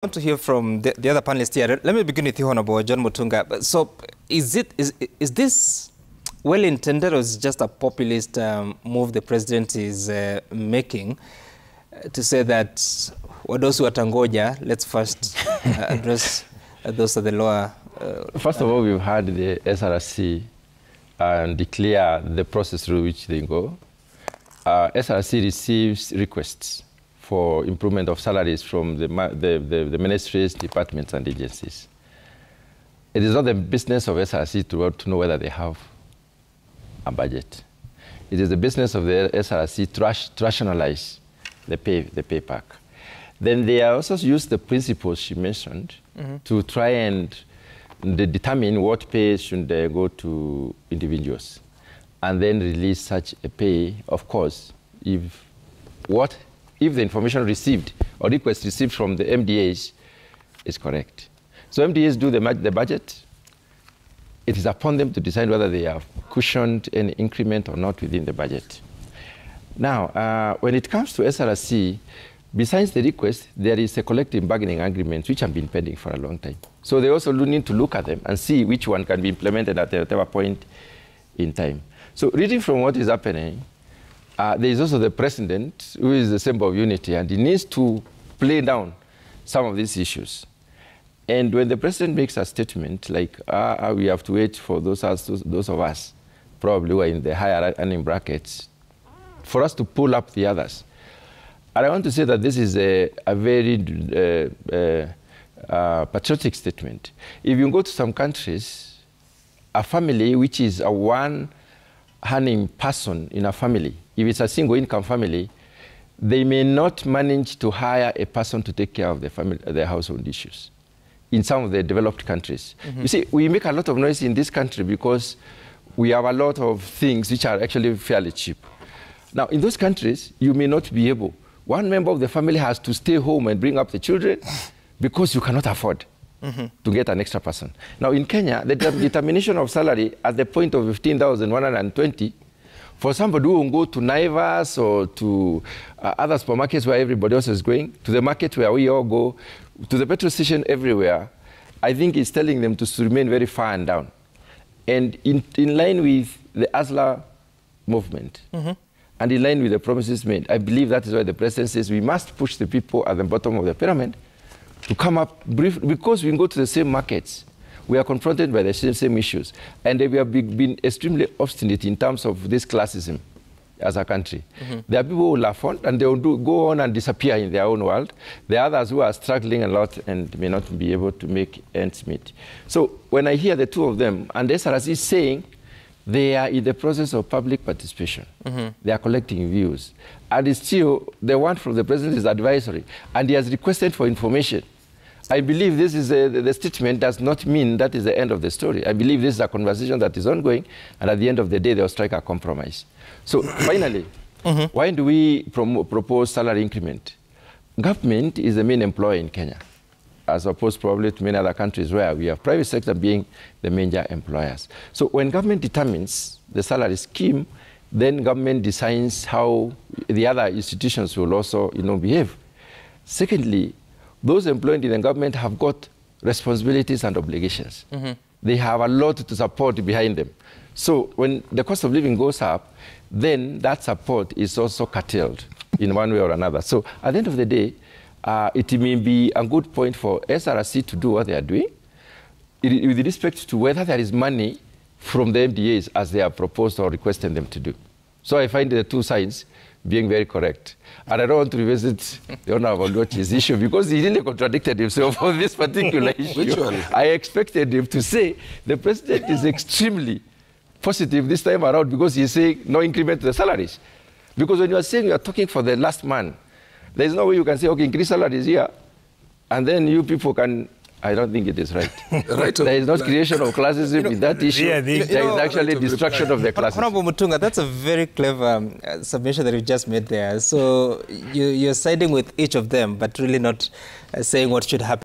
I want to hear from the other panelists here. Let me begin with you, Honorable John Mutunga. So, is this well intended, or is it just a populist move the president is making to say that those who are Tangoja, let's first address those at the lower? First of all, we've had the SRC declare the process through which they go. SRC receives requests for improvement of salaries from the ministries, departments, and agencies. It is not the business of SRC to know whether they have a budget. It is the business of the SRC to rationalize the pay pack. Then they also use the principles she mentioned to try and determine what pay should go to individuals, and then release such a pay, of course, if the information received or request received from the MDAs is correct. So MDAs do the budget. It is upon them to decide whether they have cushioned any increment or not within the budget. Now, when it comes to SRC, besides the request, there is a collective bargaining agreement which have been pending for a long time. So they also need to look at them and see which one can be implemented at whatever point in time. So reading from what is happening, there is also the president, who is the symbol of unity, and he needs to play down some of these issues. And when the president makes a statement like, we have to wait for those of us, probably who are in the higher earning brackets, for us to pull up the others. And I want to say that this is a very patriotic statement. If you go to some countries, a family which is a one earning person in a family, if it's a single income family, they may not manage to hire a person to take care of their household issues in some of the developed countries. You see, we make a lot of noise in this country because we have a lot of things which are actually fairly cheap. Now, in those countries, you may not be able. One member of the family has to stay home and bring up the children because you cannot afford to get an extra person. Now, in Kenya, the determination of salary at the point of 15,120 for somebody who will go to Naivas or to other supermarkets where everybody else is going, to the market where we all go, to the petrol station everywhere, I think it's telling them to remain very far and down. And in line with the ASLA movement, and in line with the promises made, I believe that is why the president says we must push the people at the bottom of the pyramid to come up brief, because we can go to the same markets. We are confronted by the same issues. And we have been extremely obstinate in terms of this classism as a country. There are people who will laugh on, and they will go on and disappear in their own world. There are others who are struggling a lot and may not be able to make ends meet. So when I hear the two of them, and SRC is saying they are in the process of public participation, they are collecting views, and it's still, the one from the president is advisory, and he has requested for information. I believe this is the statement does not mean that is the end of the story. I believe this is a conversation that is ongoing, and at the end of the day, they'll strike a compromise. So finally, why do we propose salary increment? Government is the main employer in Kenya, as opposed probably to many other countries where we have private sector being the major employers. So when government determines the salary scheme, then government decides how the other institutions will also, behave. Secondly, those employed in the government have got responsibilities and obligations. They have a lot to support behind them. So when the cost of living goes up, then that support is also curtailed in one way or another. So at the end of the day, it may be a good point for SRC to do what they are doing with respect to whether there is money from the MDAs as they have proposed or requested them to do. So I find the two sides being very correct. And I don't want to revisit the Honorable Ndochi's issue because he really contradicted himself on this particular issue. Which one? I expected him to say the president is extremely positive this time around because he's saying no increment to the salaries. Because when you are saying you are talking for the last man, there is no way you can say, okay, increase salaries here, and then you people can. I don't think it is right. There is not creation of classism in that issue. There is actually destruction of the classes. Honorable Mutunga, that's a very clever submission that you just made there. So you're siding with each of them, but really not saying what should happen.